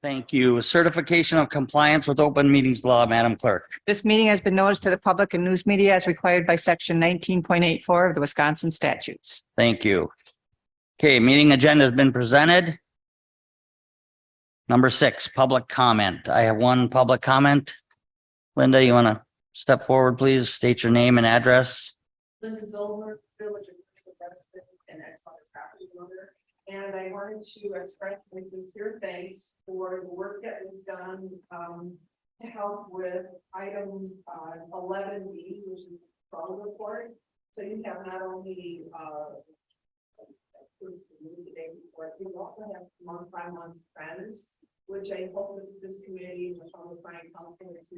Thank you. Certification of compliance with open meetings law, Madam Clerk. This meeting has been noticed to the public and news media as required by section 19.84 of the Wisconsin statutes. Thank you. Okay, meeting agenda has been presented. Number 6, public comment. I have one public comment. Linda, you want to step forward, please? State your name and address. Linda Zolmer, Village of Crystal Resident and ex-office property owner. And I wanted to express my sincere thanks for the work that was done to help with item 11B, which is the fraud report. So you have not only the day report, you also have month-by-month trends, which I hope that this committee, which I'm trying to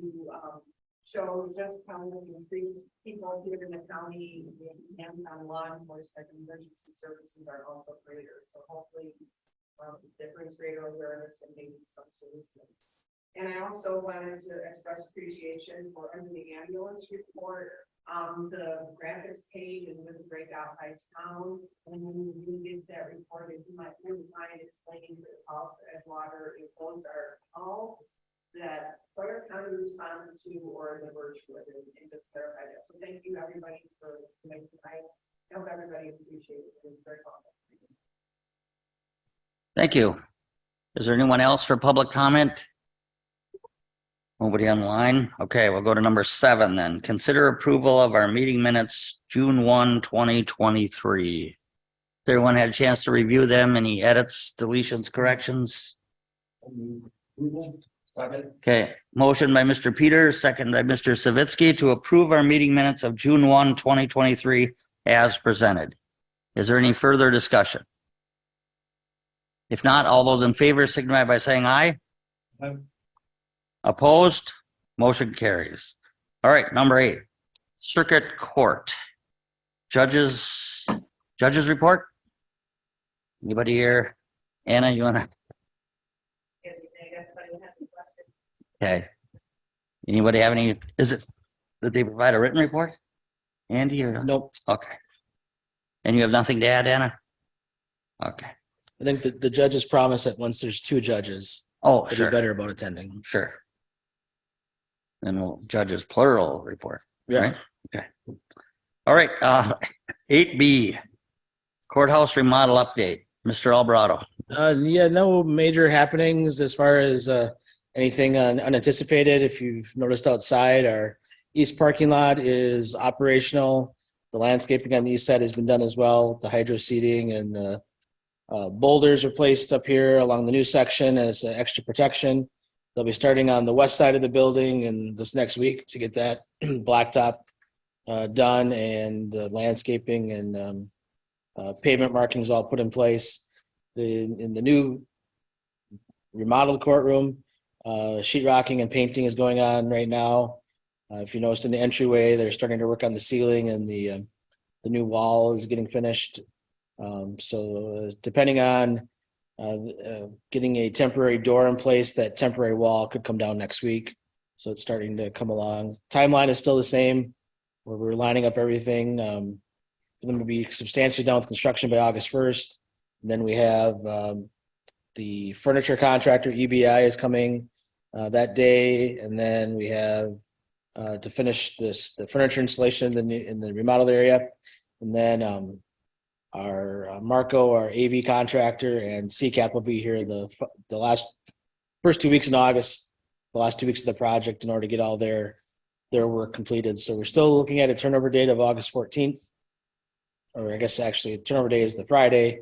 show just how many increased people here in the county, the hands-on law enforcement and emergency services are also greater. So hopefully it brings greater awareness and maybe some solutions. And I also wanted to express appreciation for under the ambulance report, the graphics page and with the breakout by town. And when you get that report, if you might really mind explaining to the calls for Edgewater, if those are calls that Sawyer County responded to or the virtual and just clarify that. So thank you everybody for making the night. I hope everybody appreciates it. It's very helpful. Thank you. Is there anyone else for public comment? Nobody online? Okay, we'll go to number 7 then. Consider approval of our meeting minutes, June 1, 2023. Everyone had a chance to review them? Any edits, deletions, corrections? Okay, motion by Mr. Peters, second by Mr. Savitsky to approve our meeting minutes of June 1, 2023 as presented. Is there any further discussion? If not, all those in favor signify by saying aye. Aye. Opposed? Motion carries. All right, number 8, Circuit Court. Judges report? Anybody here? Anna, you want to? Okay. Anybody have any, did they provide a written report? Andy or? Nope. Okay. And you have nothing to add, Anna? Okay. I think the judges promise that once there's 2 judges, Oh, they'll sure. be better about attending. Sure. Then we'll judges plural report. Yeah. Right? Okay. All right. 8B, courthouse remodel update. Mr. Alvarado. Yeah, no major happenings as far as anything unanticipated. If you've noticed outside, our east parking lot is operational. The landscaping on the east side has been done as well. The hydro seeding and the boulders are placed up here along the new section as extra protection. They'll be starting on the west side of the building and this next week to get that blacktop done and the landscaping and pavement markings all put in place. In the new remodeled courtroom, sheetrocking and painting is going on right now. If you noticed in the entryway, they're starting to work on the ceiling and the new wall is getting finished. So depending on getting a temporary door in place, that temporary wall could come down next week. So it's starting to come along. Timeline is still the same, where we're lining up everything for them to be substantially done with construction by August 1st. And then we have the furniture contractor, EBI, is coming that day. And then we have to finish the furniture installation in the remodeled area. And then our Marco, our AV contractor, and CCAP will be here the first 2 weeks in August, the last 2 weeks of the project, in order to get all their work completed. So we're still looking at a turnover date of August 14th, or I guess actually turnover day is the Friday,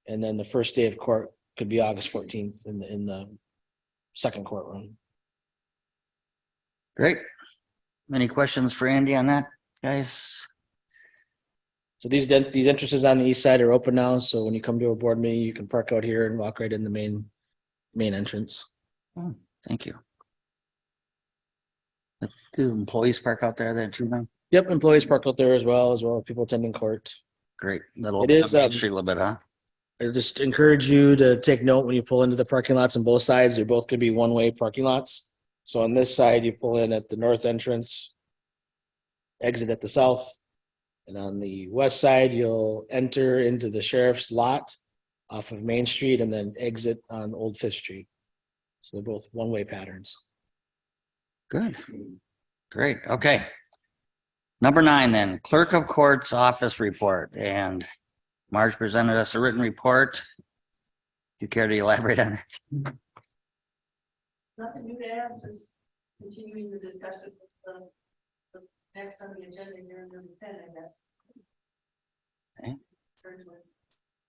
and then the first day of court could be August 14th in the second courtroom. Great. Any questions for Andy on that, guys? So these entrances on the east side are open now. So when you come to a board meeting, you can park out here and walk right in the main entrance. Oh, thank you. Do employees park out there then too, man? Yep, employees park out there as well as people attending court. Great. That'll It is, open up the street a little bit, huh? I just encourage you to take note when you pull into the parking lots on both sides. They're both going to be one-way parking lots. So on this side, you pull in at the north entrance, exit at the south. And on the west side, you'll enter into the sheriff's lot off of Main Street and then exit on Old Fifth Street. So they're both one-way patterns. Good. Great. Okay. Number 9 then, Clerk of Court's office report. And Marge presented us a written report. Do you care to elaborate on it? Nothing new to add, just continuing the discussion with the next on the agenda here in number 10, I guess. Okay. Starting with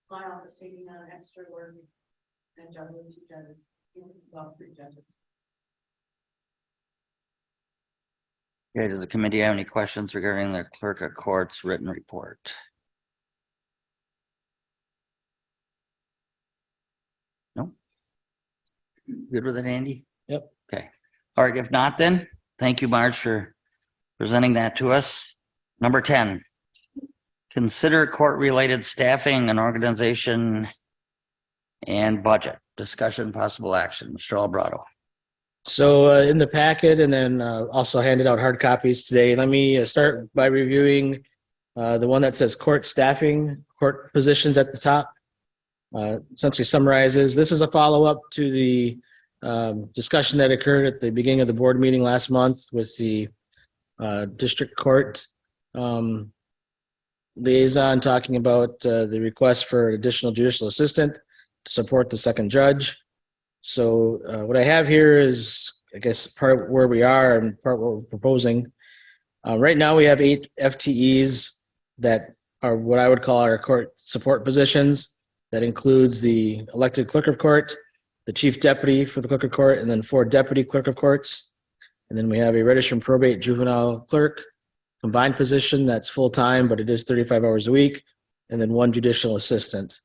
my office taking on extra work and juggling 2 judges, well, 3 judges. Okay, does the committee have any questions regarding the Clerk of Court's written report? No? Good with it, Andy? Yep. Okay. All right, if not, then, thank you, Marge, for presenting that to us. Number 10, consider court-related staffing and organization and budget. Discussion, possible action. Mr. Albrado. So in the packet, and then also handed out hard copies today, let me start by reviewing the one that says court staffing, court positions at the top. Essentially summarizes, this is a follow-up to the discussion that occurred at the beginning of the board meeting last month with the district court liaison talking about the request for additional judicial assistant to support the second judge. So what I have here is, I guess, part of where we are and part of what we're proposing. Right now we have 8 FTEs that are what I would call our court support positions. That includes the elected clerk of court, the chief deputy for the clerk of court, and then 4 deputy clerk of courts. And then we have a registered and probate juvenile clerk, combined position that's full-time, but it is 35 hours a week, and then 1 judicial assistant.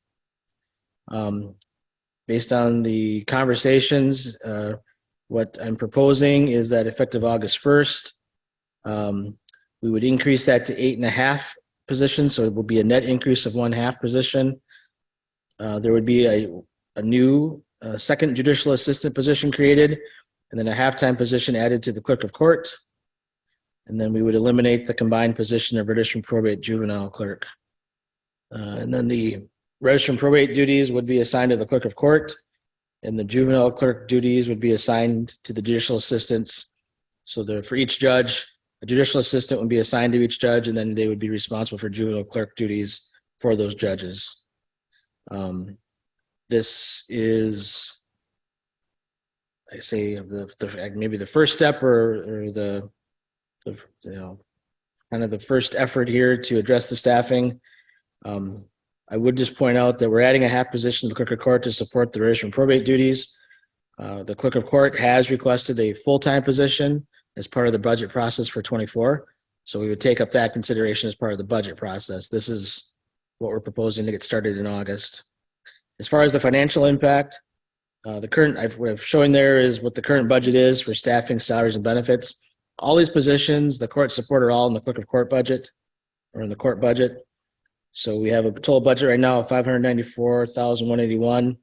Based on the conversations, what I'm proposing is that effective August 1st, we would increase that to 8.5 positions. So it will be a net increase of 1/2 position. There would be a new second judicial assistant position created, and then a half-time position added to the clerk of court. And then we would eliminate the combined position of registered and probate juvenile clerk. And then the registered and probate duties would be assigned to the clerk of court, and the juvenile clerk duties would be assigned to the judicial assistants. So for each judge, a judicial assistant would be assigned to each judge, and then they would be responsible for juvenile clerk duties for those judges. This is, I say, maybe the first step or the kind of the first effort here to address the staffing. I would just point out that we're adding a half position to the clerk of court to support the registered and probate duties. The clerk of court has requested a full-time position as part of the budget process for 24. So we would take up that consideration as part of the budget process. This is what we're proposing to get started in August. As far as the financial impact, what I'm showing there is what the current budget is for staffing, salaries, and benefits. All these positions, the court support are all in the clerk of court budget or in the court budget. So we have a total budget right now of $594,181.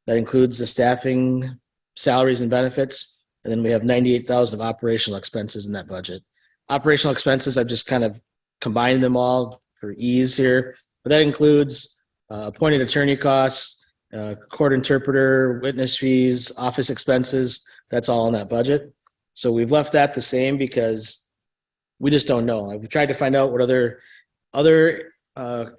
That includes the staffing, salaries, and benefits. And then we have $98,000 of operational expenses in that budget. Operational expenses, I've just kind of combined them all for ease here. But that includes appointed attorney costs, court interpreter, witness fees, office expenses. That's all in that budget. So we've left that the same because we just don't know. We've tried to find out what other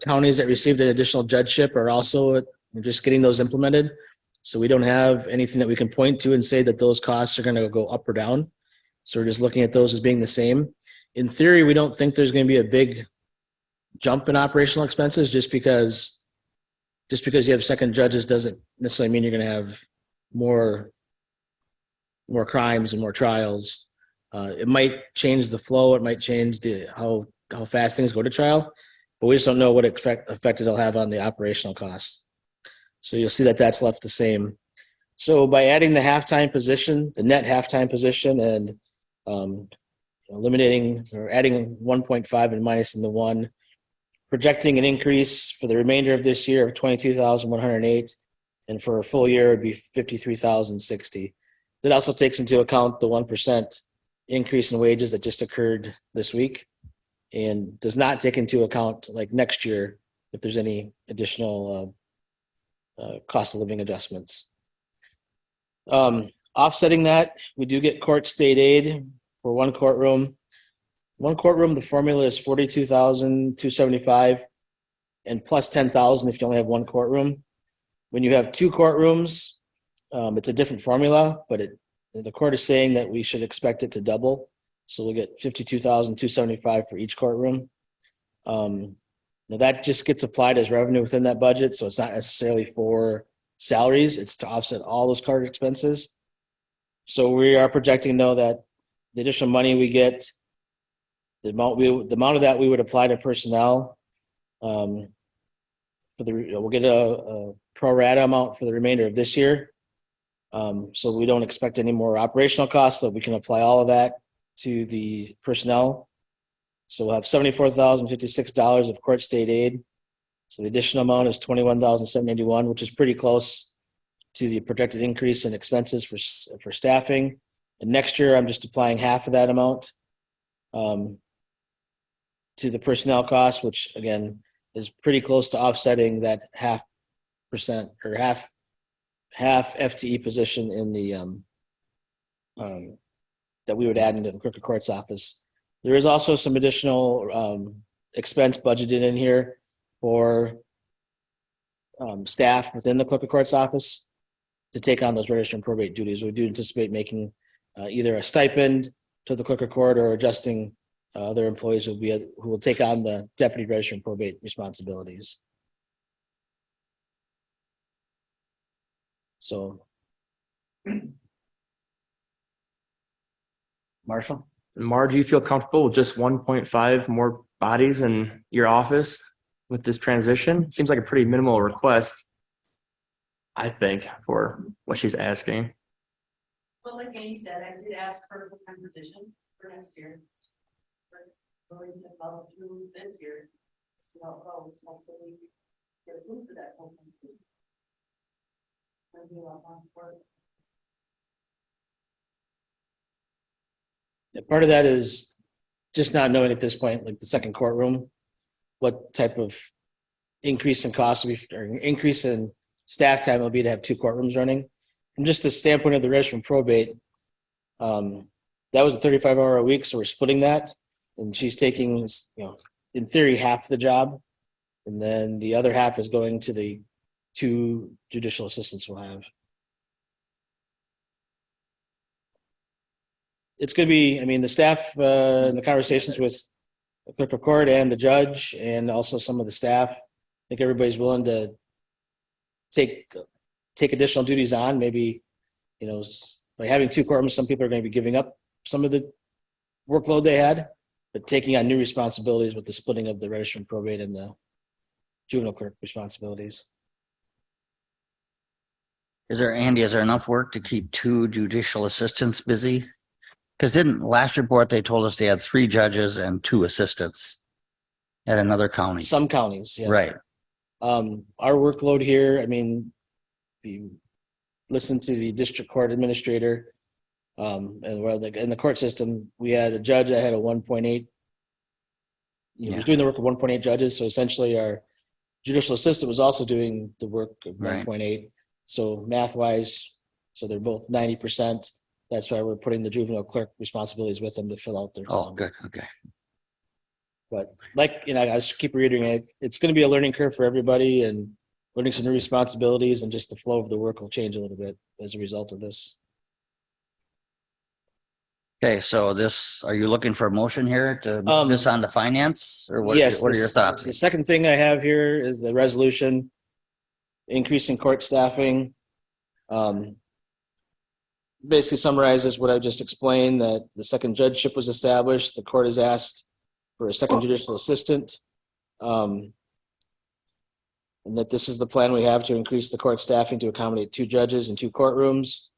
counties that received an additional judgeship are also just getting those implemented. So we don't have anything that we can point to and say that those costs are going to go up or down. So we're just looking at those as being the same. In theory, we don't think there's going to be a big jump in operational expenses just because you have second judges doesn't necessarily mean you're going to have more crimes and more trials. It might change the flow. It might change how fast things go to trial, but we just don't know what effect it'll have on the operational costs. So you'll see that that's left the same. So by adding the halftime position, the net halftime position, and eliminating or adding 1.5 and minusing the 1, projecting an increase for the remainder of this year of 22,108, and for a full year it would be 53,060. That also takes into account the 1% increase in wages that just occurred this week, and does not take into account like next year if there's any additional cost of living adjustments. Offsetting that, we do get court state aid for one courtroom. One courtroom, the formula is 42,275 and plus 10,000 if you only have one courtroom. When you have two courtrooms, it's a different formula, but the court is saying that we should expect it to double. So we'll get 52,275 for each courtroom. Now that just gets applied as revenue within that budget. So it's not necessarily for salaries. It's to offset all those court expenses. So we are projecting though that the additional money we get, the amount of that we would apply to personnel, we'll get a pro rata amount for the remainder of this year. So we don't expect any more operational costs, so we can apply all of that to the personnel. So we'll have $74,056 of court state aid. So the additional amount is $21,781, which is pretty close to the projected increase in expenses for staffing. And next year, I'm just applying half of that amount to the personnel costs, which again is pretty close to offsetting that 0.5% or half FTE position in the that we would add into the clerk of court's office. There is also some additional expense budgeted in here for staff within the clerk of court's office to take on those registrar and probate duties. We do anticipate making either a stipend to the clerk of court or adjusting other employees who will take on the deputy registrar and probate responsibilities. So, Marshall? Mar, do you feel comfortable with just 1.5 more bodies in your office with this transition? Seems like a pretty minimal request, I think, for what she's asking. Well, like Amy said, I did ask for a full-time position for next year. We're going to follow through this year. See how it goes. Hopefully get approved for that full-time position. There'll be a lot more work. part of that is just not knowing at this point, like the second courtroom, what type of increase in cost or increase in staff time will be to have two courtrooms running. From just the standpoint of the registrar and probate, that was a 35-hour a week, so we're splitting that, and she's taking, in theory, half the job, and then the other half is going to the two judicial assistants we'll have. It's going to be, the staff, in the conversations with the clerk of court and the judge, and also some of the staff, I think everybody's willing to take additional duties on. Maybe, by having two courtrooms, some people are going to be giving up some of the workload they had, but taking on new responsibilities with the splitting of the registrar and probate and the juvenile clerk responsibilities. Andy, is there enough work to keep two judicial assistants busy? Because last report they told us they had 3 judges and 2 assistants at another county. Some counties, yeah. Right. Our workload here, if you listen to the district court administrator, and in the court system, we had a judge that had a 1.8. He was doing the work of 1.8 judges. So essentially our judicial assistant was also doing the work of 1.8. So math-wise, so they're both 90%. That's why we're putting the juvenile clerk responsibilities with them to fill out their time. Oh, good. Okay. But I just keep reiterating it. It's going to be a learning curve for everybody, and learning some new responsibilities, and just the flow of the work will change a little bit as a result of this. Okay, so are you looking for a motion here to move this on to finance, or what? Yes. What are your thoughts? The second thing I have here is the resolution increasing court staffing. Basically summarizes what I just explained, that the second judgeship was established. The court has asked for a second judicial assistant. And that this is the plan we have to increase the court staffing to accommodate 2 judges and 2 courtrooms.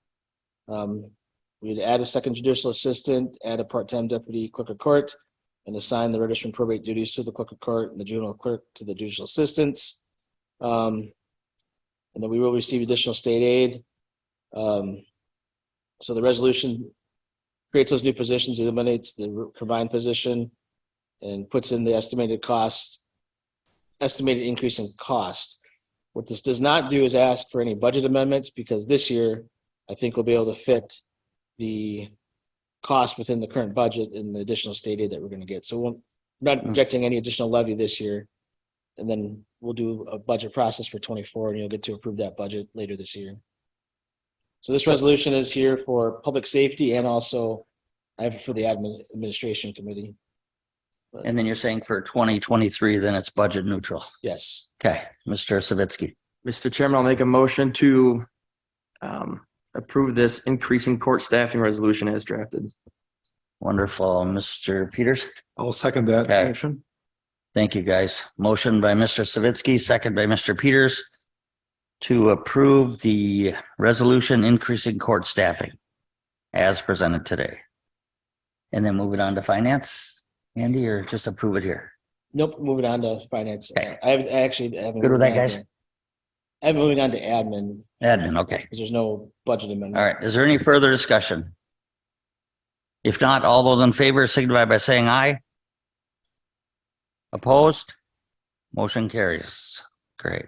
We'd add a second judicial assistant, add a part-time deputy clerk of court, and assign the registrar and probate duties to the clerk of court and the juvenile clerk to the judicial assistants. And then we will receive additional state aid. So the resolution creates those new positions, eliminates the combined position, and puts in the estimated increase in cost. What this does not do is ask for any budget amendments, because this year, I think we'll be able to fit the cost within the current budget and the additional state aid that we're going to get. So we're not projecting any additional levy this year. And then we'll do a budget process for 24, and you'll get to approve that budget later this year. So this resolution is here for public safety, and also I have it for the administration committee. And then you're saying for 2023, then it's budget neutral. Yes. Okay, Mr. Savitsky. Mr. Chairman, I'll make a motion to approve this increasing court staffing resolution as drafted. Wonderful. Mr. Peters. I'll second that Okay. motion. Thank you, guys. Motion by Mr. Savitsky, second by Mr. Peters to approve the resolution increasing court staffing as presented today. And then move it on to finance, Andy, or just approve it here? Nope, moving on to finance. Okay. I haven't. Good with that, guys? I'm moving on to admin Admin, okay. because there's no budget amendment. All right. Is there any further discussion? If not, all those in favor signify by saying aye. Opposed? Motion carries. Great.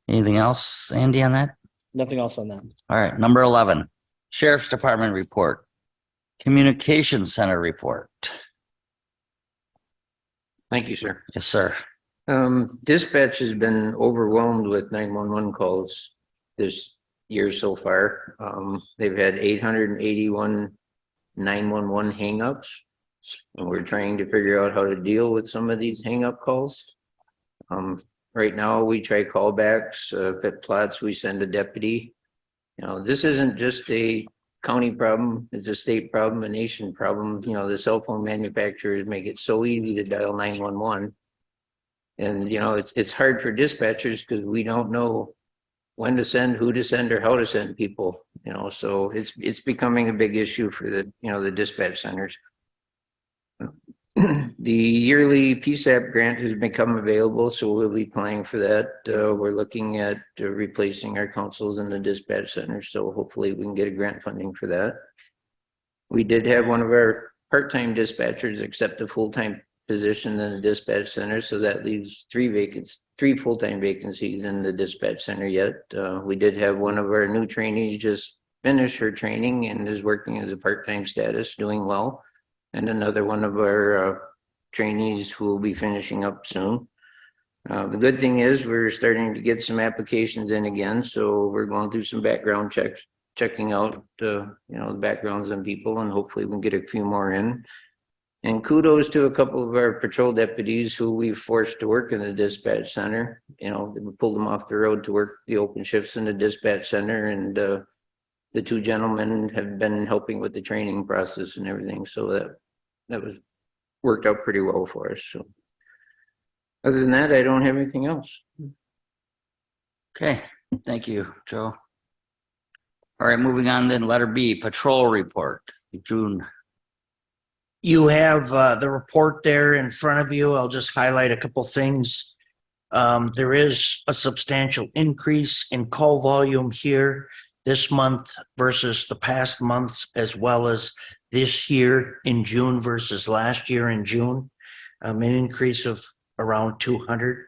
Anything else, Andy, on that? Nothing else on that. All right, number 11, Sheriff's Department report, Communications Center report. Thank you, sir. Yes, sir. Dispatch has been overwhelmed with 911 calls this year so far. They've had 881 911 hangups, and we're trying to figure out how to deal with some of these hang-up calls. Right now, we try callbacks. If it plots, we send a deputy. You know, this isn't just a county problem, it's a state problem, a nation problem. You know, the cell phone manufacturers make it so easy to dial 911. And, you know, it's hard for dispatchers because we don't know when to send, who to send, or how to send people, you know, so it's becoming a big issue for the, you know, the dispatch centers. The yearly PSAP grant has become available, so we'll be applying for that. We're looking at replacing our councils in the dispatch center, so hopefully we can get a grant funding for that. We did have one of our part-time dispatchers accept a full-time position in the dispatch center, so that leaves three full-time vacancies in the dispatch center yet. We did have one of our new trainees just finish her training and is working as a part-time status, doing well. And another one of our trainees who will be finishing up soon. The good thing is we're starting to get some applications in again, so we're going through some background checks, checking out you know, the backgrounds on people, and hopefully we can get a few more in. And kudos to a couple of our patrol deputies who we've forced to work in the dispatch center. You know, we pulled them off the road to work the open shifts in the dispatch center, and the two gentlemen have been helping with the training process and everything, so that was worked out pretty well for us. So other than that, I don't have anything else. Okay, thank you, Joe. All right, moving on then, letter B, patrol report, June. You have the report there in front of you. I'll just highlight a couple things. There is a substantial increase in call volume here this month versus the past months, as well as this year in June versus last year in June. An increase of around 200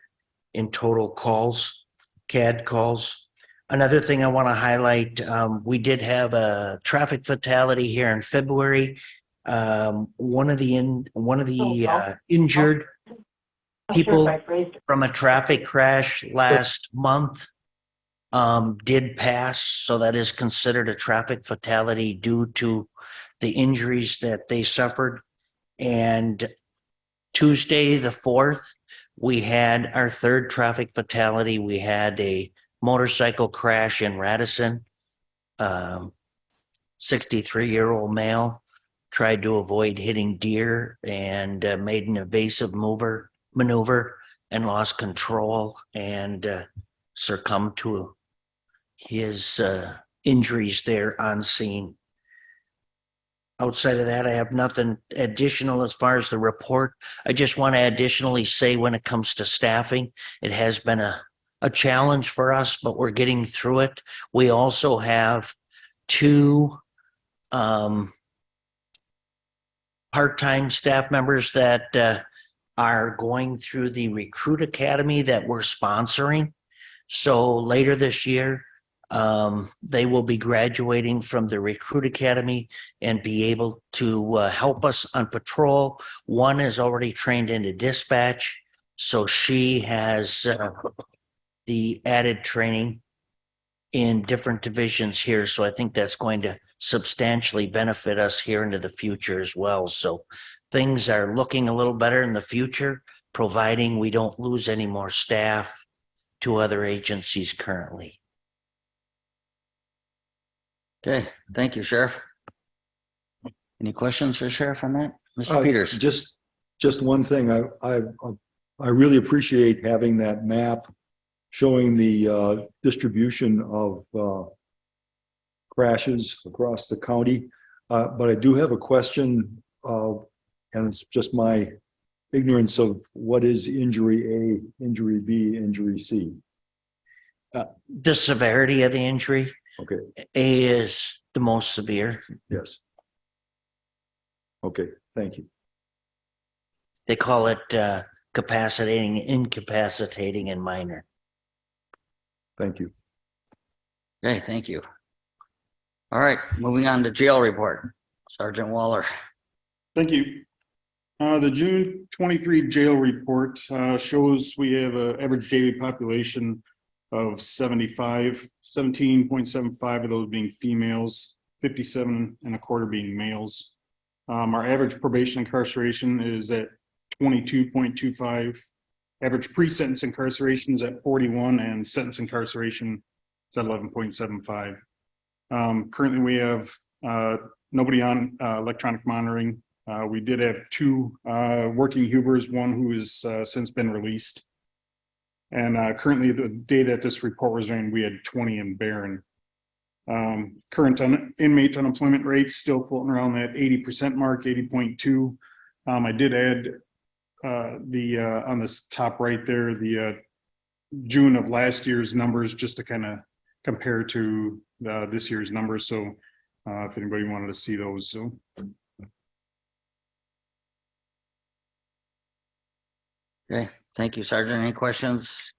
in total calls, CAD calls. Another thing I want to highlight, we did have a traffic fatality here in February. One of the injured people from a traffic crash last month did pass, so that is considered a traffic fatality due to the injuries that they suffered. And Tuesday the 4th, we had our third traffic fatality. We had a motorcycle crash in Radisson. 63-year-old male tried to avoid hitting deer and made an evasive maneuver and lost control and succumbed to his injuries there on scene. Outside of that, I have nothing additional as far as the report. I just want to additionally say, when it comes to staffing, it has been a challenge for us, but we're getting through it. We also have two part-time staff members that are going through the Recruit Academy that we're sponsoring. So later this year, they will be graduating from the recruit academy and be able to help us on patrol. One is already trained into dispatch, so she has the added training in different divisions here. So I think that's going to substantially benefit us here into the future as well. So things are looking a little better in the future, providing we don't lose any more staff to other agencies currently. Okay, thank you, Sheriff. Any questions for Sheriff on that? Mr. Peters? Just one thing. I really appreciate having that map showing the distribution of crashes across the county. But I do have a question, and it's just my ignorance of what is injury A, injury B, injury C. The severity of the injury, Okay, A is the most severe. yes. Okay, thank you. They call it capacitating, incapacitating, and minor. Thank you. Okay, thank you. All right, moving on to jail report. Sergeant Waller. Thank you. The June 23 jail report shows we have an average daily population of 17.75 of those being females, 57 and a quarter being males. Our average probation incarceration is at 22.25. Average pre-sentence incarceration is at 41, and sentence incarceration is at 11.75. Currently, we have nobody on electronic monitoring. We did have 2 working Hubers, one who has since been released. And currently, the data at this report was running, we had 20 in Barron. Current inmate unemployment rates still floating around that 80% mark, 80.2. I did add on this top right there, the June of last year's numbers, just to kind of compare to this year's numbers. So if anybody wanted to see those. So. Okay, thank you, Sergeant. Any questions?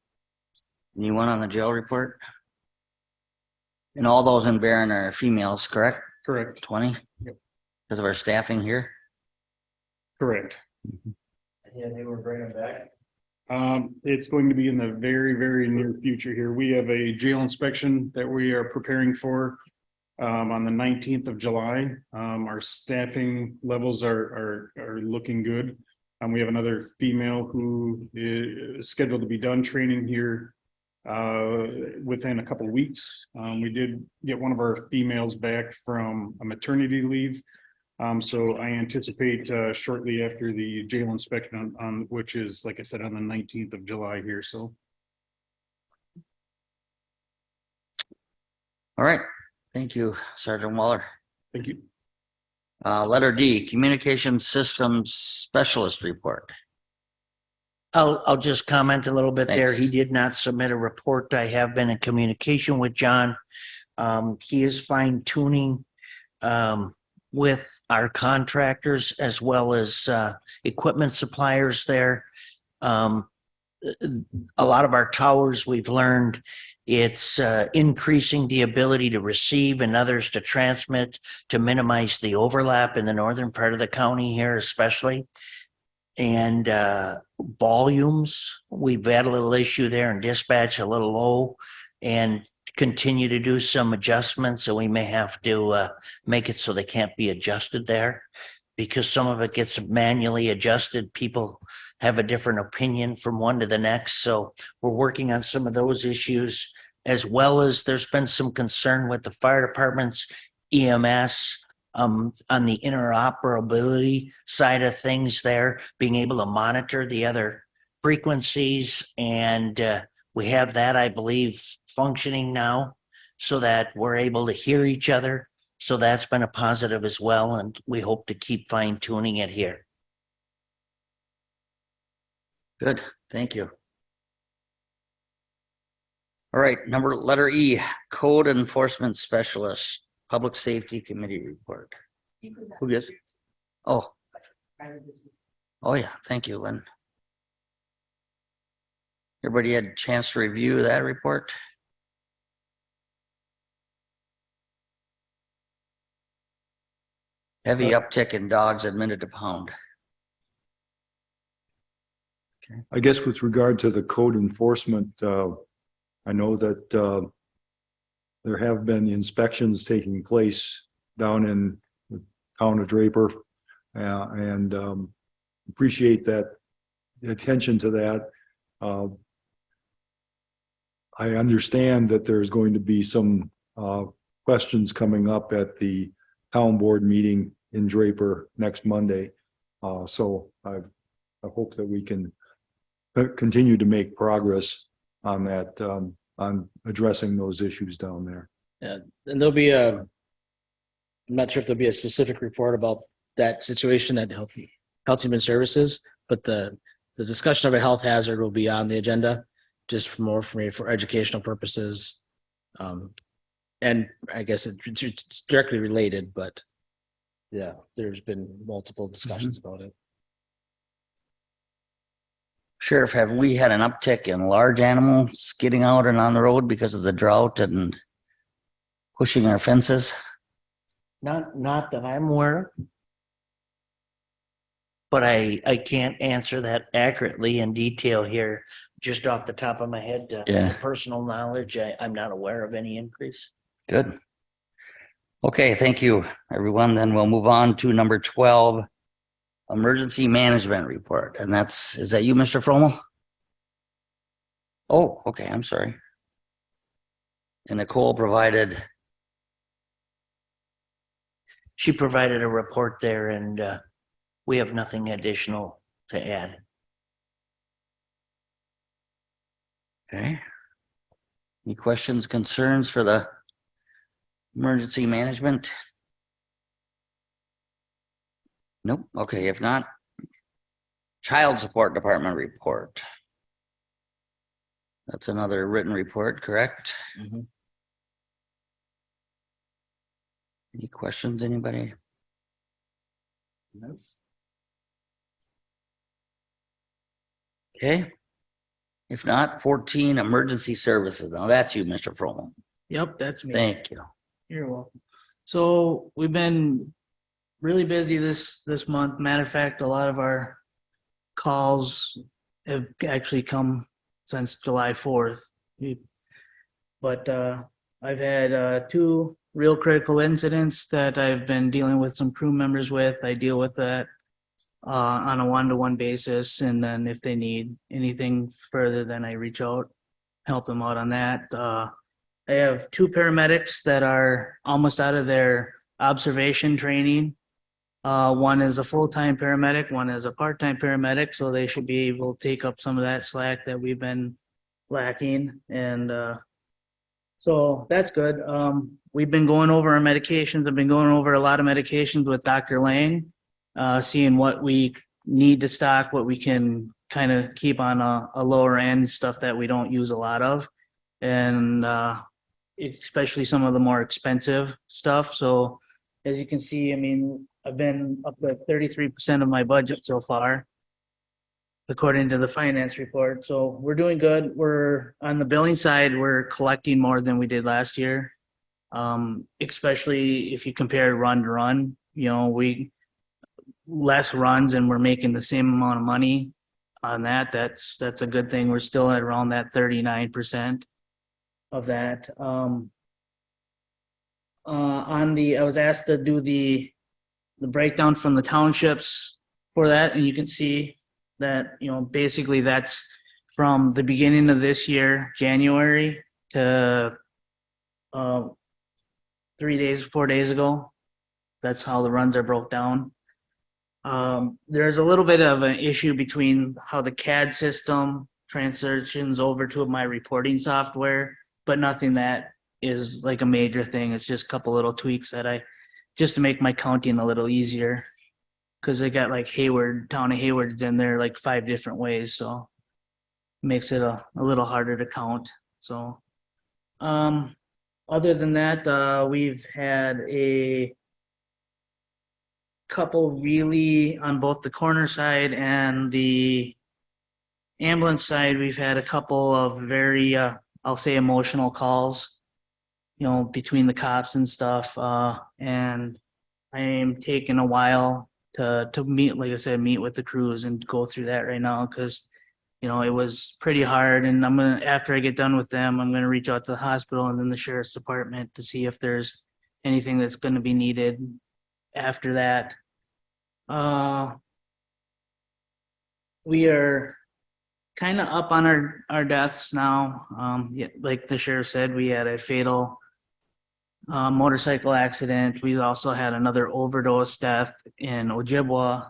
Anyone on the jail report? And all those in Barron are females, correct? Correct. 20? Yep. Because of our staffing here? Correct. Yeah, they were bringing back. It's going to be in the very, very near future here. We have a jail inspection that we are preparing for on the 19th of July. Our staffing levels are looking good. We have another female who is scheduled to be done training here within a couple of weeks. We did get one of our females back from a maternity leave. So I anticipate shortly after the jail inspection on which is, like I said, on the 19th of July here. So. All right, thank you, Sergeant Waller. Thank you. Letter D, Communication Systems Specialist Report. I'll just comment a little bit there. Thanks. He did not submit a report. I have been in communication with John. He is fine tuning with our contractors as well as equipment suppliers there. A lot of our towers, we've learned it's increasing the ability to receive and others to transmit to minimize the overlap in the northern part of the county here, especially. And volumes, we've had a little issue there in dispatch, a little low, and continue to do some adjustments. So we may have to make it so they can't be adjusted there because some of it gets manually adjusted. People have a different opinion from one to the next. So we're working on some of those issues, as well as there's been some concern with the fire department's EMS on the interoperability side of things there, being able to monitor the other frequencies. And we have that, I believe, functioning now so that we're able to hear each other. So that's been a positive as well. And we hope to keep fine tuning it here. Good, thank you. All right, letter E, Code Enforcement Specialist, Public Safety Committee Report. Who gets? Oh. Oh yeah, thank you, Lynn. Everybody had a chance to review that report? Heavy uptick in dogs admitted to pound. I guess with regard to the code enforcement, I know that there have been inspections taking place down in the town of Draper, and appreciate that attention to that. I understand that there's going to be some questions coming up at the town board meeting in Draper next Monday. So I hope that we can continue to make progress on that, on addressing those issues down there. And there'll be I'm not sure if there'll be a specific report about that situation at Health Human Services, but the discussion of a health hazard will be on the agenda, just for more for educational purposes. And I guess it's directly related, but yeah, there's been multiple discussions about it. Sheriff, have we had an uptick in large animals getting out and on the road because of the drought and pushing our fences? Not that I'm aware of. But I can't answer that accurately in detail here, just off the top of my head. Yeah. Personal knowledge, I'm not aware of any increase. Good. Okay, thank you, everyone. Then we'll move on to number 12, emergency management report. And is that you, Mr. Frommel? Oh, okay, I'm sorry. And Nicole provided. She provided a report there, and we have nothing additional to add. Okay. Any questions, concerns for the emergency management? Nope. Okay, if not, child support department report. That's another written report, correct? Mhm. Any questions, anybody? Okay. If not, 14, emergency services. Now that's you, Mr. Frommel. Yep, that's me. Thank you. You're welcome. So we've been really busy this month. Matter of fact, a lot of our calls have actually come since July 4th. But I've had 2 real critical incidents that I've been dealing with some crew members with. I deal with that on a one-to-one basis, and then if they need anything further, then I reach out, help them out on that. I have 2 paramedics that are almost out of their observation training. One is a full-time paramedic, one is a part-time paramedic, so they should be able to take up some of that slack that we've been lacking, and so that's good. We've been going over our medications. I've been going over a lot of medications with Dr. Lang, seeing what we need to stock, what we can kind of keep on a lower end, stuff that we don't use a lot of, and especially some of the more expensive stuff. So as you can see, I mean, I've been up to 33% of my budget so far, according to the finance report. So we're doing good. We're on the billing side, we're collecting more than we did last year. Especially if you compare run to run, we less runs and we're making the same amount of money on that. That's a good thing. We're still at around that 39% of that. I was asked to do the breakdown from the townships for that, and you can see that, basically that's from the beginning of this year, January, to 4 days ago. That's how the runs are broke down. There's a little bit of an issue between how the CAD system transitions over to my reporting software, but nothing that is like a major thing. It's just a couple little tweaks that just to make my counting a little easier, because they got like town of Hayward's in there like 5 different ways, so it makes it a little harder to count. So other than that, we've had a couple really on both the corner side and the ambulance side, we've had a couple of very, I'll say emotional calls, between the cops and stuff. And I am taking a while to meet, like I said, meet with the crews and go through that right now. Cause it was pretty hard, and after I get done with them, I'm gonna reach out to the hospital and then the sheriff's department to see if there's anything that's gonna be needed after that. We are kind of up on our deaths now. Yeah, like the sheriff said, we had a fatal motorcycle accident. We also had another overdose death in Ojibwa.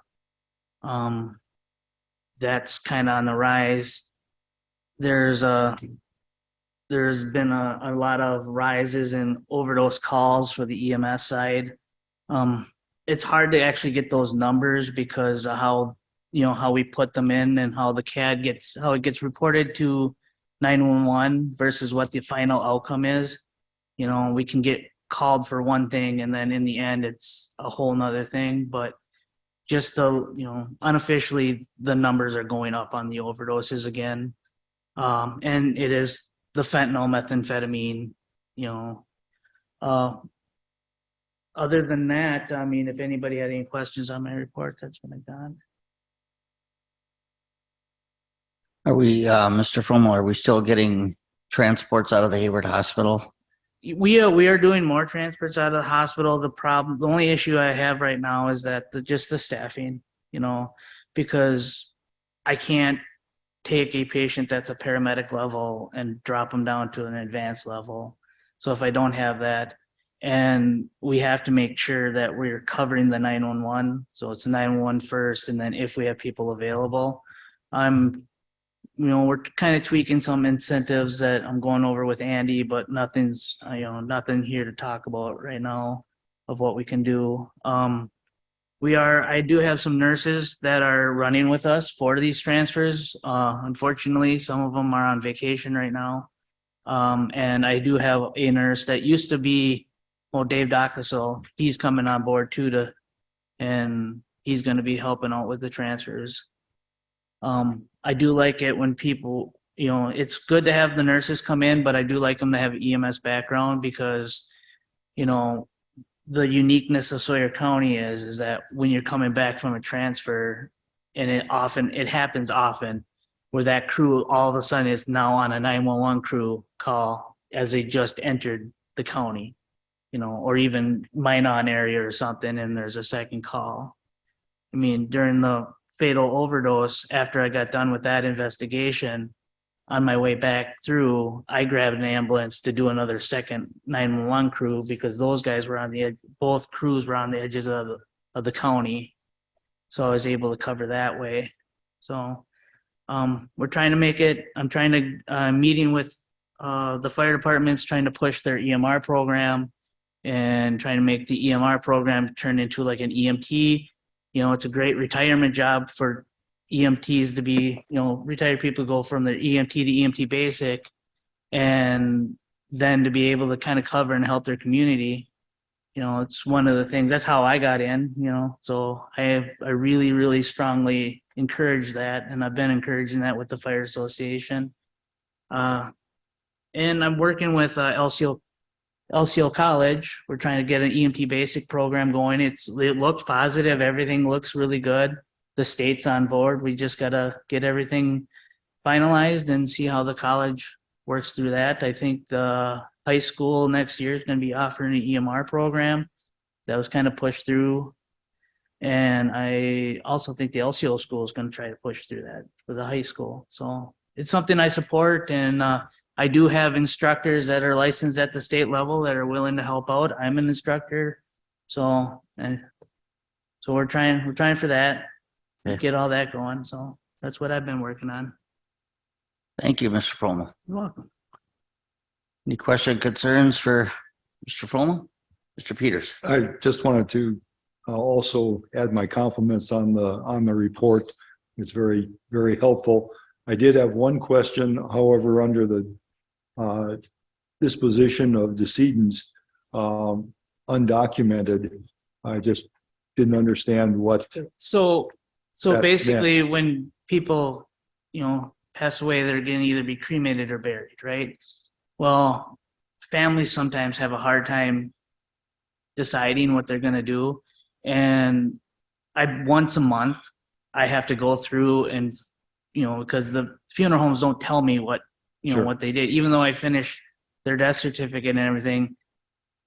That's kind of on the rise. There's been a lot of rises in overdose calls for the EMS side. It's hard to actually get those numbers because of how we put them in and how the CAD gets reported to 911 versus what the final outcome is. We can get called for one thing and then in the end it's a whole nother thing, but just unofficially the numbers are going up on the overdoses again. And it is the fentanyl, methamphetamine, other than that, I mean, if anybody had any questions on my report, that's what I got. Are we, Mr. Fromo, are we still getting transports out of the Hayward Hospital? We are doing more transports out of the hospital. The only issue I have right now is that just the staffing, because I can't take a patient that's a paramedic level and drop them down to an advanced level. So if I don't have that, and we have to make sure that we're covering the 911. So it's 911 first, and then if we have people available, we're kind of tweaking some incentives that I'm going over with Andy, but nothing here to talk about right now of what we can do. I do have some nurses that are running with us for these transfers. Unfortunately, some of them are on vacation right now. And I do have a nurse that used to be, Dave Dockersall, he's coming on board too and he's going to be helping out with the transfers. I do like it when people, it's good to have the nurses come in, but I do like them to have EMS background because, the uniqueness of Sawyer County is that when you're coming back from a transfer, and it happens often where that crew all of a sudden is now on a 911 crew call as they just entered the county, or even Minot area or something, and there's a second call. I mean, during the fatal overdose, after I got done with that investigation, on my way back through, I grabbed an ambulance to do another second 911 crew because those guys were on the edge. Both crews were on the edges of the county. So I was able to cover that way. So we're trying to make it, I'm trying to, meeting with the fire departments, trying to push their EMR program and trying to make the EMR program turn into like an EMT. It's a great retirement job for EMTs to be, retired people go from their EMT to EMT basic and then to be able to kind of cover and help their community. It's one of the things, that's how I got in, so I really, really strongly encourage that. And I've been encouraging that with the Fire Association. And I'm working with LCO College. We're trying to get an EMT basic program going. It looks positive. Everything looks really good. The state's on board. We just got to get everything finalized and see how the college works through that. I think the high school next year is going to be offering an EMR program that was kind of pushed through. And I also think the LCO school is going to try to push through that for the high school. So it's something I support. And I do have instructors that are licensed at the state level that are willing to help out. I'm an instructor. So we're trying for that. Get all that going. So that's what I've been working on. Thank you, Mr. Fromo. You're welcome. Any questions, concerns for Mr. Fromo? Mr. Peters? I just wanted to also add my compliments on the report. It's very, very helpful. I did have one question, however, under the disposition of decedents, undocumented. I just didn't understand what. So That- basically when people, pass away, they're going to either be cremated or buried, right? Well, families sometimes have a hard time deciding what they're going to do. And once a month, I have to go through and, because the funeral homes don't tell me what, Sure. what they did, even though I finished their death certificate and everything,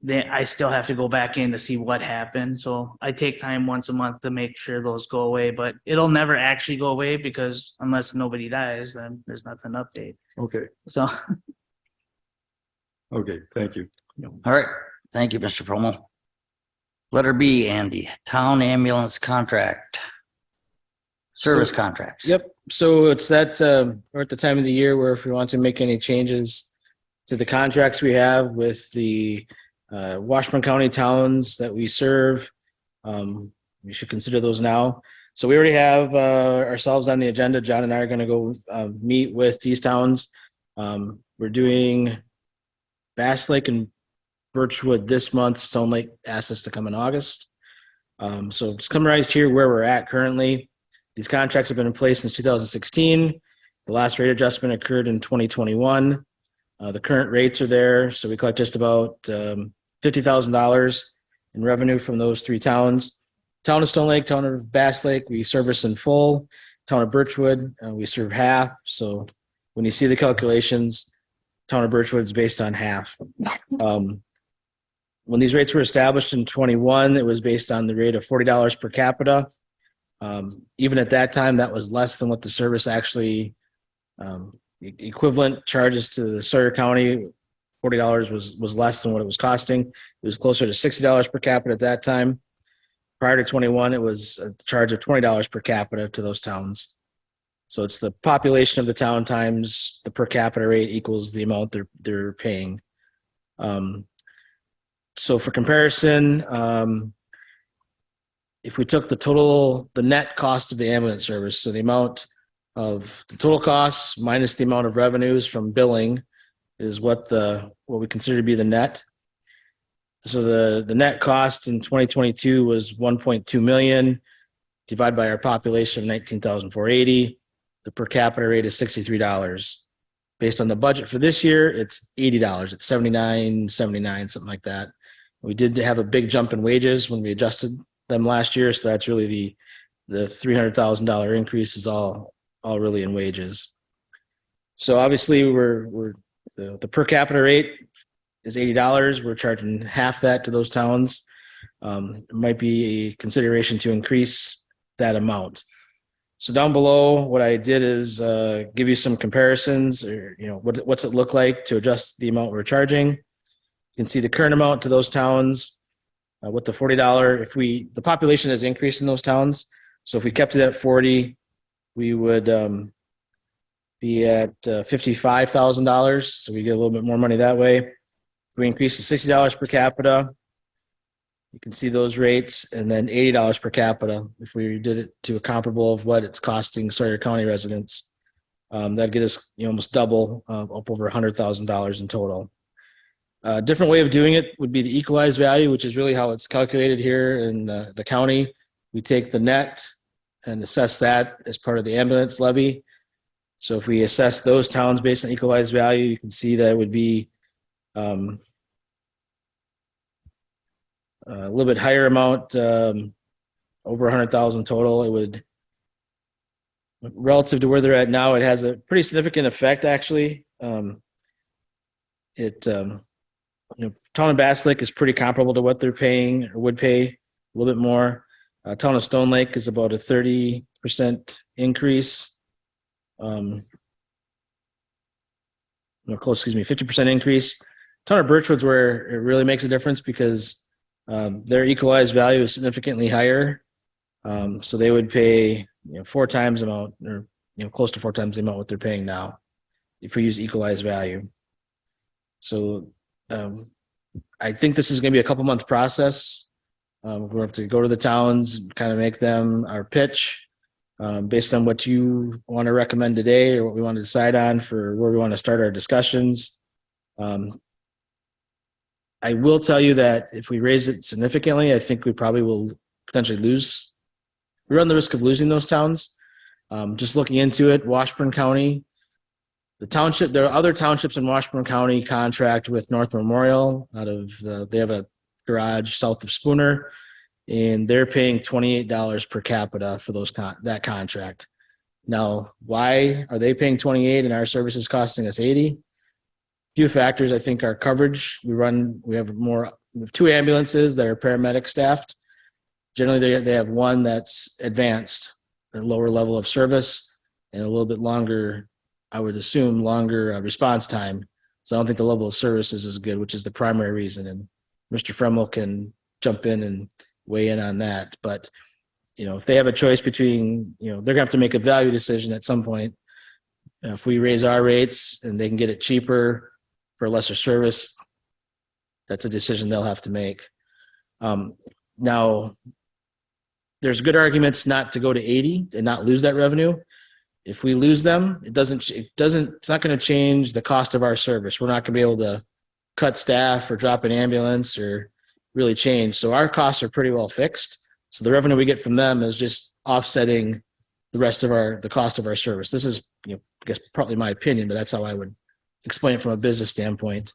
I still have to go back in to see what happened. So I take time once a month to make sure those go away, but it'll never actually go away because unless nobody dies, then there's nothing to update. Okay, So okay, thank you. All right, thank you, Mr. Frommel. Letter B, Andy, town ambulance contract. Service So- contracts. Yep. So it's that we're at the time of the year where if we want to make any changes to the contracts we have with the Washburn County towns that we serve, we should consider those now. So we already have ourselves on the agenda. John and I are going to go meet with these towns. We're doing Bass Lake and Birchwood this month. Stone Lake asked us to come in August. So it's summarized here where we're at currently. These contracts have been in place since 2016. The last rate adjustment occurred in 2021. The current rates are there. So we collect just about $50,000 in revenue from those three towns. Town of Stone Lake, town of Bass Lake, we service in full. Town of Birchwood, we serve half. So when you see the calculations, town of Birchwood is based on half. When these rates were established in 21, it was based on the rate of $40 per capita. Even at that time, that was less than what the service actually equivalent charges to the Sawyer County. $40 was less than what it was costing. It was closer to $60 per capita at that time. Prior to 21, it was a charge of $20 per capita to those towns. So it's the population of the town times the per capita rate equals the amount they're paying. So for comparison, if we took the net cost of the ambulance service, so the amount of the total costs minus the amount of revenues from billing is what we consider to be the net. So the net cost in 2022 was 1.2 million divided by our population of 19,480. The per capita rate is $63. Based on the budget for this year, it's $80. It's $79.79, something like that. We did have a big jump in wages when we adjusted them last year, so that's really the $300,000 increase is all really in wages. So obviously the per capita rate is $80. We're charging half that to those towns. It might be a consideration to increase that amount. So down below, what I did is give you some comparisons, or what's it look like to adjust the amount we're charging. You can see the current amount to those towns with the $40. The population has increased in those towns, so if we kept it at 40, we would be at $55,000. So we get a little bit more money that way. If we increase to $60 per capita, you can see those rates, and then $80 per capita. If we did it to a comparable of what it's costing Sawyer County residents, that'd get us almost double, up over $100,000 in total. A different way of doing it would be the equalized value, which is really how it's calculated here in the county. We take the net and assess that as part of the ambulance levy. So if we assess those towns based on equalized value, you can see that it would be a little bit higher amount, over 100,000 total. It would, relative to where they're at now, it has a pretty significant effect actually. Town of Bass Lake is pretty comparable to what they're paying or would pay, a little bit more. Town of Stone Lake is about a 30% increase. 50% increase. Town of Birchwood's where it really makes a difference because their equalized value is significantly higher. So they would pay 4 times the amount, or close to 4 times the amount what they're paying now if we use equalized value. So I think this is going to be a couple month process. We're going to have to go to the towns, kind of make them our pitch based on what you want to recommend today or what we want to decide on for where we want to start our discussions. I will tell you that if we raise it significantly, I think we probably will potentially lose. We run the risk of losing those towns. Just looking into it, Washburn County The township, there are other townships in Washburn County contract with North Memorial out of, they have a garage south of Spooner, and they're paying $28 per capita for that contract. Now, why are they paying 28 and our service is costing us 80? Few factors. I think our coverage, we have 2 ambulances that are paramedic staffed. Generally, they have one that's advanced, a lower level of service, and a little bit longer, I would assume, longer response time. So I don't think the level of service is as good, which is the primary reason. And Mr. Fremmel can jump in and weigh in on that. But, if they have a choice between, they're going to have to make a value decision at some point. If we raise our rates and they can get it cheaper for lesser service, that's a decision they'll have to make. Now, there's good arguments not to go to 80 and not lose that revenue. If we lose them, it's not going to change the cost of our service. We're not going to be able to cut staff or drop an ambulance or really change. So our costs are pretty well fixed. So the revenue we get from them is just offsetting the rest of the cost of our service. This is, I guess partly my opinion, but that's how I would explain it from a business standpoint.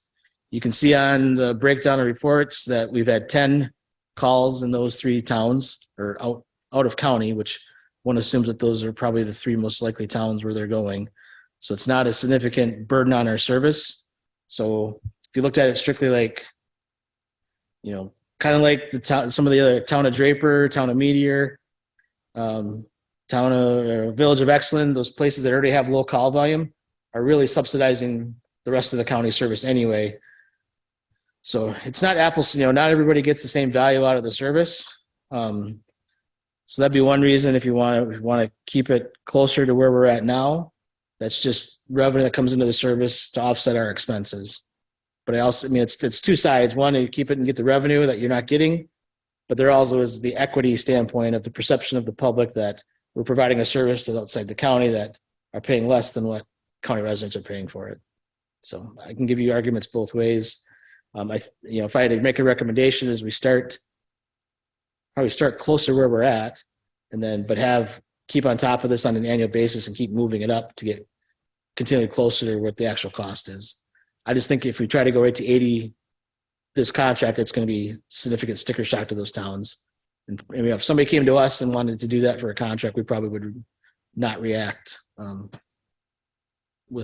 You can see on the breakdown of reports that we've had 10 calls in those 3 towns or out of county, which one assumes that those are probably the 3 most likely towns where they're going. So it's not a significant burden on our service. So if you looked at it strictly like, kind of like some of the other town of Draper, town of Meteor, town of Village of Exland, those places that already have low call volume are really subsidizing the rest of the county service anyway. So it's not apples, not everybody gets the same value out of the service. So that'd be one reason if you want to keep it closer to where we're at now. That's just revenue that comes into the service to offset our expenses. But it's 2 sides. One, you keep it and get the revenue that you're not getting, but there also is the equity standpoint of the perception of the public that we're providing a service that's outside the county that are paying less than what county residents are paying for it. So I can give you arguments both ways. If I had to make a recommendation, is we probably start closer where we're at, and then keep on top of this on an annual basis and keep moving it up to get continually closer to what the actual cost is. I just think if we try to go right to 80, this contract, it's going to be significant sticker shock to those towns. And maybe if somebody came to us and wanted to do that for a contract, we probably would not react we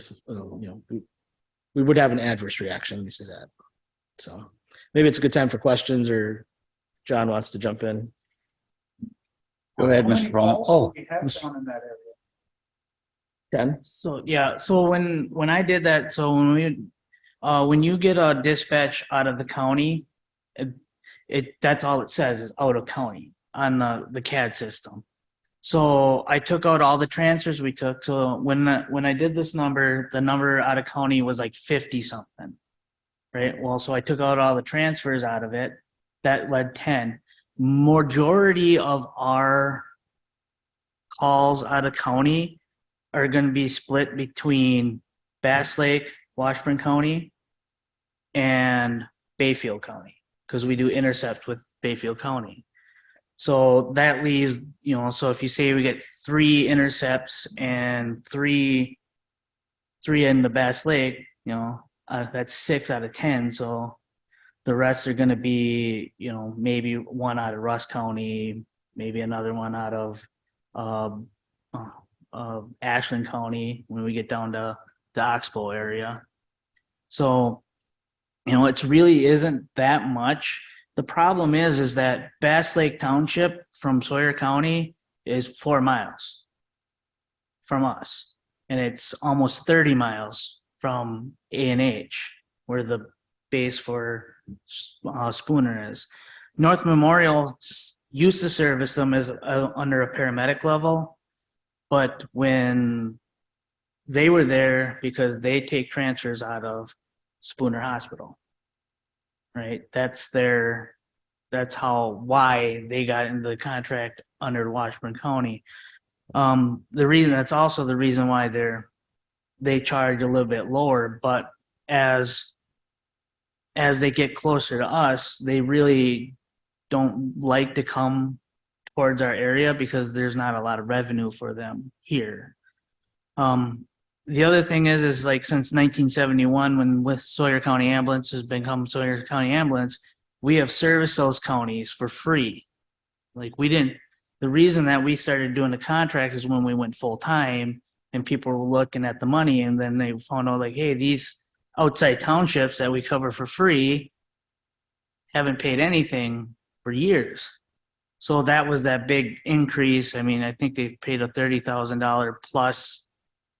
would have an adverse reaction. Let me say that. So maybe it's a good time for questions, or John wants to jump in. Go ahead, Mr. Fremmel. Oh, 10. So when I did that, so when you get a dispatch out of the county, that's all it says is out of county on the CAD system. So I took out all the transfers we took. So when I did this number, the number out of county was like 50 something, right? Well, so I took out all the transfers out of it. That led 10. Majority of our calls out of county are going to be split between Bass Lake, Washburn County, and Bayfield County, because we do intercept with Bayfield County. So that leaves, so if you say we get 3 intercepts and three in the Bass Lake, that's 6 out of 10. So the rest are going to be, maybe 1 out of Russ County, maybe another one out of Ashland County when we get down to the Oxbow area. So, it really isn't that much. The problem is that Bass Lake Township from Sawyer County is 4 miles from us, and it's almost 30 miles from A&H, where the base for Spooner is. North Memorial used to service them as under a paramedic level, but when they were there, because they take transfers out of Spooner Hospital, right? Why they got into the contract under Washburn County. That's also the reason why they charge a little bit lower, but as they get closer to us, they really don't like to come towards our area because there's not a lot of revenue for them here. the other thing is like since 1971, when with Sawyer County Ambulance has become Sawyer County Ambulance, we have serviced those counties for free. Like we didn't, the reason that we started doing the contract is when we went full time and people were looking at the money, and then they found out like, hey, these outside townships that we cover for free haven't paid anything for years. So that was that big increase. I mean, I think they paid a $30,000 plus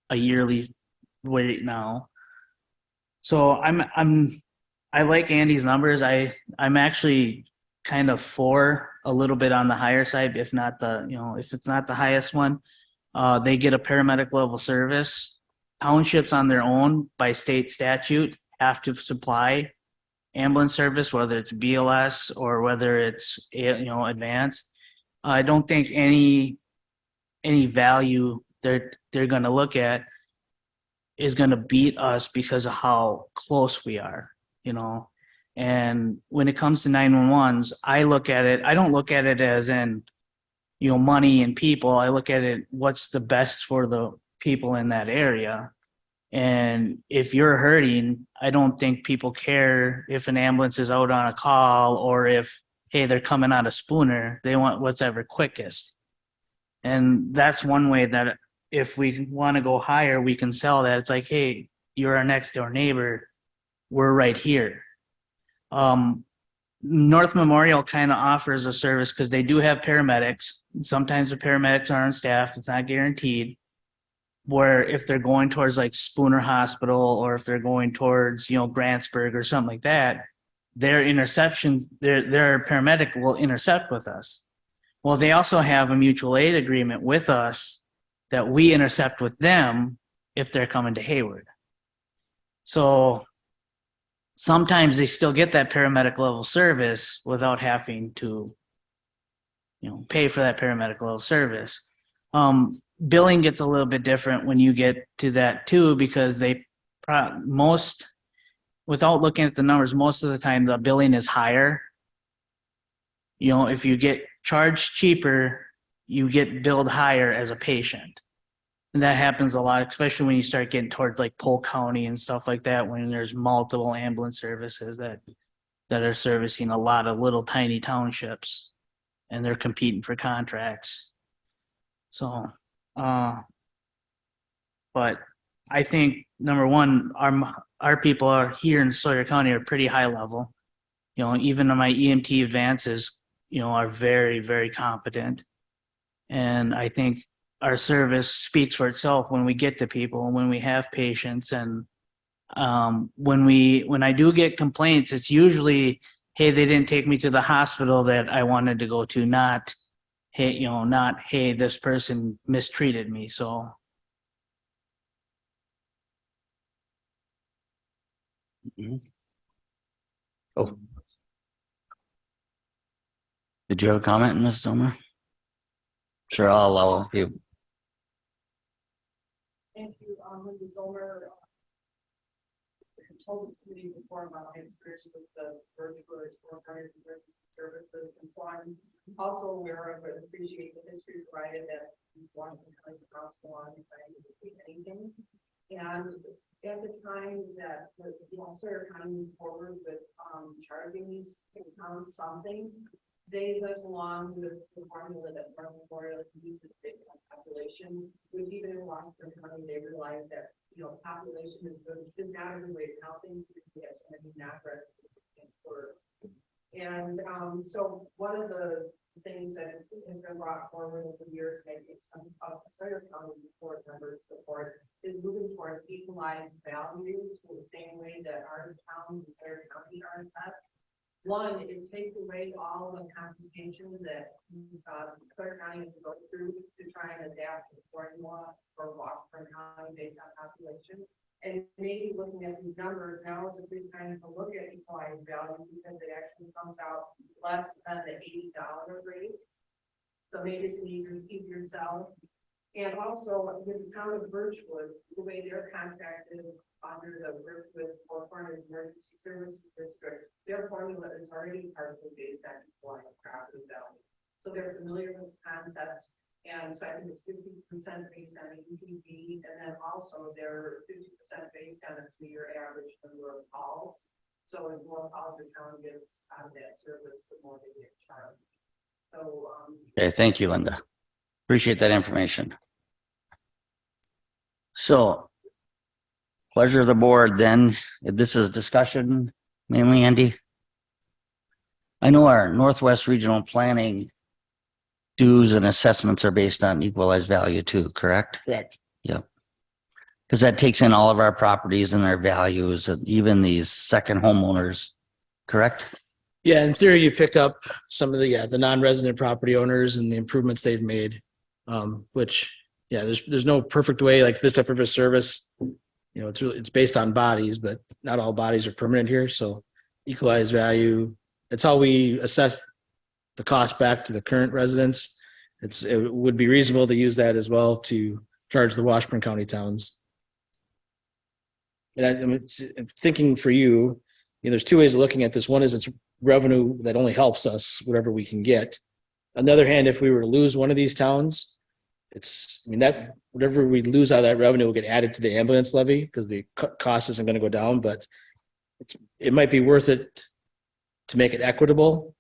a yearly rate now. So I like Andy's numbers. I'm actually kind of for a little bit on the higher side, if not the, if it's not the highest one. They get a paramedic level service. Townships on their own by state statute have to supply ambulance service, whether it's BLS or whether it's, advanced. I don't think any value they're going to look at is going to beat us because of how close we are, And when it comes to 911s, I don't look at it as in, money and people. I look at it, what's the best for the people in that area. And if you're hurting, I don't think people care if an ambulance is out on a call or if, hey, they're coming out of Spooner. They want whatever quickest. And that's one way that if we want to go higher, we can sell that. It's like, hey, you're our next door neighbor. We're right here. North Memorial kind of offers a service because they do have paramedics. Sometimes the paramedics are on staff. It's not guaranteed. Where if they're going towards like Spooner Hospital or if they're going towards, Grantsburg or something like that, their interceptions, their paramedic will intercept with us. Well, they also have a mutual aid agreement with us that we intercept with them if they're coming to Hayward. So sometimes they still get that paramedic level service without having to, pay for that paramedic level service. Billing gets a little bit different when you get to that too, because without looking at the numbers, most of the time the billing is higher. If you get charged cheaper, you get billed higher as a patient. And that happens a lot, especially when you start getting towards like Polk County and stuff like that, when there's multiple ambulance services that are servicing a lot of little tiny townships and they're competing for contracts. So, but I think number one, our people are here in Sawyer County are pretty high level. Even my EMT advances, are very, very competent. And I think our service speaks for itself when we get to people and when we have patients. And when I do get complaints, it's usually, hey, they didn't take me to the hospital that I wanted to go to, not, hey, this person mistreated me. So. Oh. Did you have a comment, Ms. Zomer? Sure, I'll allow you. Thank you, Linda Zomer. Told this committee before about my experience with the virtual services, and so I'm also aware of and appreciate the history provided that you want to kind of counsel on trying to repeat anything. And at the time that the Sawyer County moved forward with charging these towns something, they went along with the formula that North Memorial uses big population, which even in Washington County, they realized that population is not a good way to count things because we have so many non-resident words. And so one of the things that has been brought forward over the years, maybe some of Sawyer County board members support, is moving towards equalized values in the same way that our towns in Sawyer County are assessed. One, it takes away all the complication that Sawyer County has to go through to try and adapt the formula for Washington County based on population. And maybe looking at these numbers now is a good time to look at equalized value because it actually comes out less than the $80 rate. So maybe it's an easier sell. And also with the town of Birchwood, the way they're contracted under the Birchwood Four Corners Emergency Services District, their formula is already partially based on equalized property value. So they're familiar with the concept. And so I think it's 50% based on UTV, and then also they're 50% based on a 2-year average number of calls. So if more calls the town gets out of that service, the more they get charged. So, Okay, thank you, Linda. Appreciate that information. So pleasure of the board then, if this is discussion, mainly Andy. I know our Northwest Regional Planning dues and assessments are based on equalized value too, correct? Correct. Because that takes in all of our properties and their values, and even these second homeowners, correct? Yeah, in theory, you pick up some of the non-resident property owners and the improvements they've made. Which, yeah, there's no perfect way, like this type of a service, it's based on bodies, but not all bodies are permanent here. So equalized value, it's how we assess the cost back to the current residents. It would be reasonable to use that as well to charge the Washburn County towns. And I'm thinking for you, there's two ways of looking at this. One is it's revenue that only helps us, whatever we can get. On the other hand, if we were to lose one of these towns, that whatever we lose out of that revenue will get added to the ambulance levy because the cost isn't going to go down, but it might be worth it to make it equitable,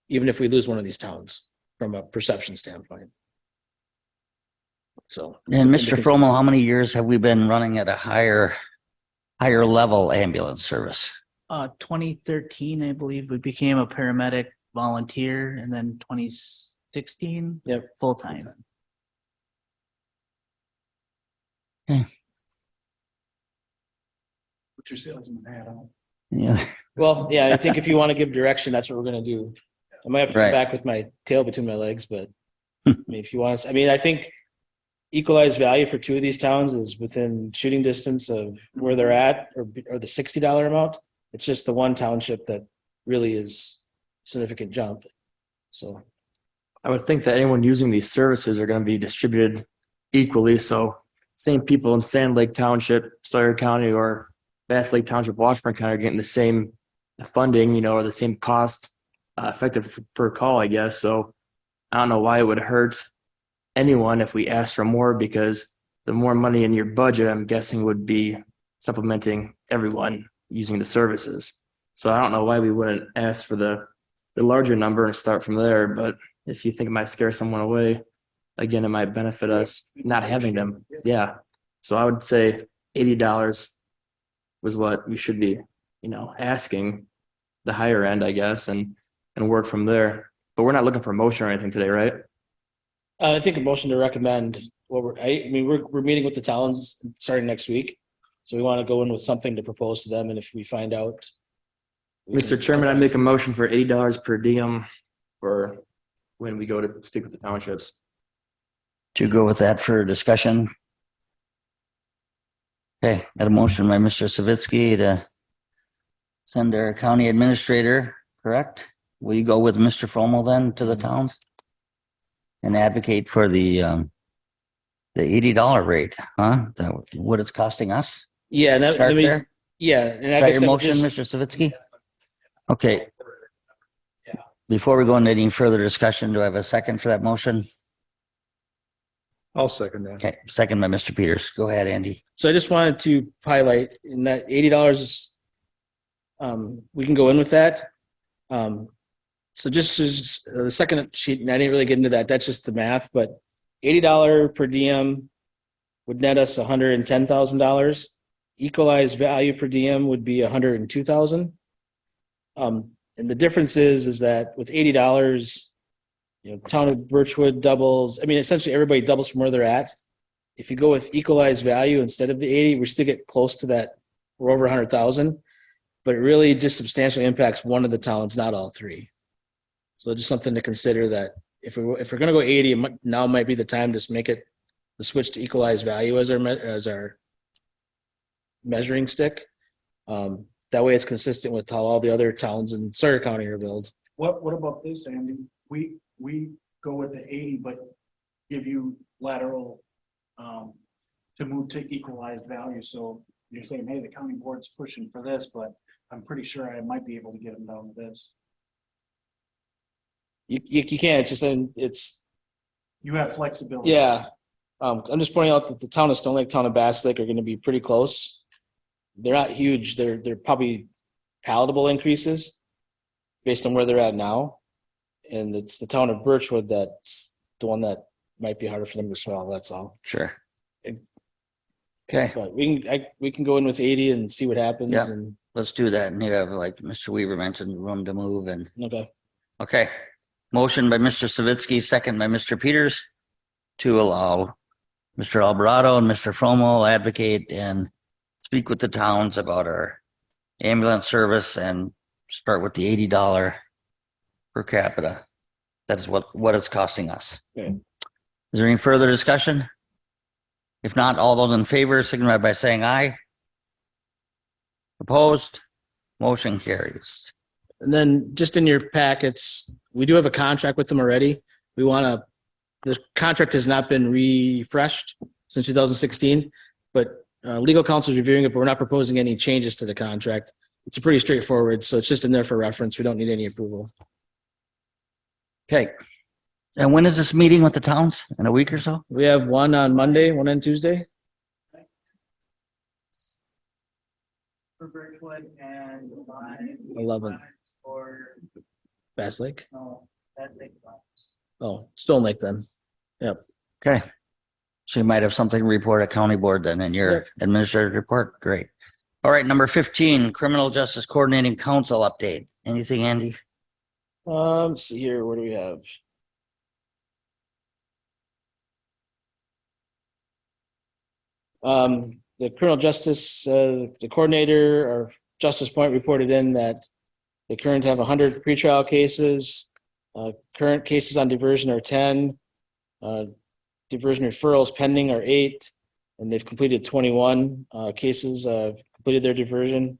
even if we lose one of these towns from a perception standpoint. So, And Mr. Fromel, how many years have we been running at a higher level ambulance service? 2013, I believe, we became a paramedic volunteer, and then 2016, Yep. full time. Put your salesman hat on. Yeah. Well, yeah, I think if you want to give direction, that's what we're going to do. I might have to Right. come back with my tail between my legs, but if you want to, I think equalized value for two of these towns is within shooting distance of where they're at or the $60 amount. It's just the one township that really is a significant jump. So, I would think that anyone using these services are going to be distributed equally. So same people in Sand Lake Township, Sawyer County, or Bass Lake Township, Washburn County are getting the same funding, or the same cost effective per call, I guess. So I don't know why it would hurt anyone if we asked for more, because the more money in your budget, I'm guessing, would be supplementing everyone using the services. So I don't know why we wouldn't ask for the larger number and start from there. But if you think it might scare someone away, again, it might benefit us not having them. Yeah. So I would say $80 was what we should be, asking, the higher end, I guess, and work from there. But we're not looking for a motion or anything today, right? I think a motion to recommend what we're meeting with the towns starting next week. So we want to go in with something to propose to them. And if we find out. Mr. Chairman, I make a motion for $80 per diem for when we go to speak with the townships. To go with that for discussion. Okay, got a motion by Mr. Savitsky to send our county administrator, correct? Will you go with Mr. Fromel then to the towns? And advocate for the $80 rate, huh? That what it's costing us? Yeah. And Start there? yeah. And Is like I that your said, motion, just- Mr. Savitsky? Okay. Before we go into any further discussion, do I have a second for that motion? I'll second that. Okay, second by Mr. Peters. Go ahead, Andy. So I just wanted to highlight in that $80, we can go in with that. So just as the second sheet, and I didn't really get into that. That's just the math, but $80 per diem would net us $110,000. Equalized value per diem would be $102,000. And the difference is that with $80, town of Birchwood doubles. Essentially everybody doubles from where they're at. If you go with equalized value instead of the 80, we still get close to that. We're over 100,000, but it really just substantially impacts one of the towns, not all three. So just something to consider that if we're going to go 80, now might be the time to make it the switch to equalized value as our measuring stick. That way it's consistent with how all the other towns in Sawyer County are billed. What about this, Andy? We go with the 80, but give you lateral to move to equalized value. So you're saying, hey, the county board's pushing for this, but I'm pretty sure I might be able to get them down to this. You can't. It's just You have flexibility. Yeah. I'm just pointing out that the town of Stone Lake, town of Bass Lake are going to be pretty close. They're not huge. They're probably palatable increases based on where they're at now. And it's the town of Birchwood that's the one that might be harder for them to swallow. That's all. Sure. And- Okay, But we can go in with 80 and see what happens. Yeah. And let's do that. And you have, like Mr. Weaver mentioned, room to move and, okay. okay. Motion by Mr. Savitsky, second by Mr. Peters to allow Mr. Alvarado and Mr. Fromo advocate and speak with the towns about our ambulance service and start with the $80 per capita. That is what it's costing us. Okay. Is there any further discussion? If not, all those in favor signify by saying aye. Opposed? Motion carries. And then just in your packets, we do have a contract with them already. The contract has not been refreshed since 2016, but legal counsel is reviewing it, but we're not proposing any changes to the contract. It's pretty straightforward, so it's just in there for reference. We don't need any approval. Okay. And when is this meeting with the towns? In a week or so? We have one on Monday, one on Tuesday. For Birchwood and 11. For, Bass Lake. no, that's like. Oh, Stone Lake then. Okay. So you might have something to report at county board then in your administrative report. Great. All right, number 15, Criminal Justice Coordinating Council update. Anything, Andy? Let's see here. What do we have? The criminal justice, the coordinator or Justice Point reported in that they currently have 100 pretrial cases. Current cases on diversion are 10. Diversion referrals pending are 8, and they've completed 21 cases, completed their diversion.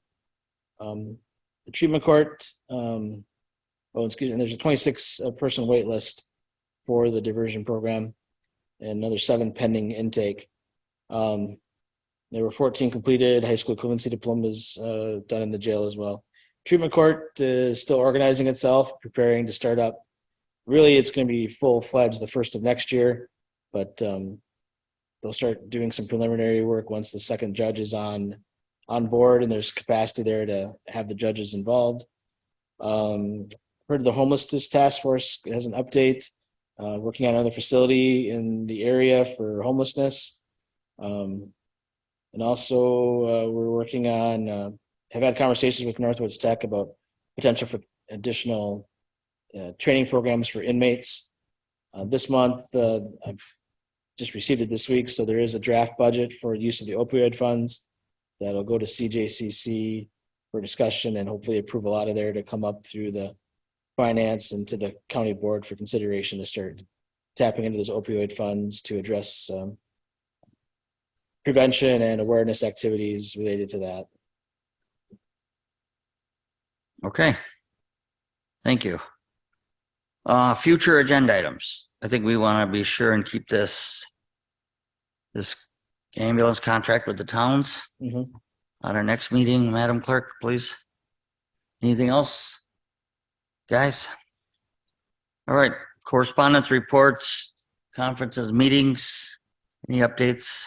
The treatment court, excuse me, there's a 26 person wait list for the diversion program and another 7 pending intake. There were 14 completed high school equivalency diplomas done in the jail as well. Treatment court is still organizing itself, preparing to start up. Really, it's going to be full-fledged the 1st of next year, but they'll start doing some preliminary work once the second judge is on board and there's capacity there to have the judges involved. Heard the homelessness task force has an update, working on another facility in the area for homelessness. And also we're working on, have had conversations with Northwoods Tech about potential for additional training programs for inmates. This month, I've just received it this week, so there is a draft budget for use of the opioid funds that'll go to CJCC for discussion and hopefully approval out of there to come up through the finance and to the county board for consideration to start tapping into those opioid funds to address prevention and awareness activities related to that. Okay. Thank you. Future agenda items. I think we want to be sure and keep this ambulance contract with the towns Mhm. on our next meeting. Madam Clerk, please. Anything else? Guys? All right. Correspondence reports, conferences, meetings, any updates?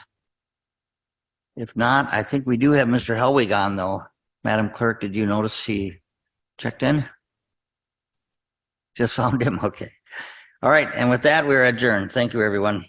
If not, I think we do have Mr. Helwig on though. Madam Clerk, did you notice he checked in? Just found him. Okay. All right. And with that, we're adjourned. Thank you, everyone.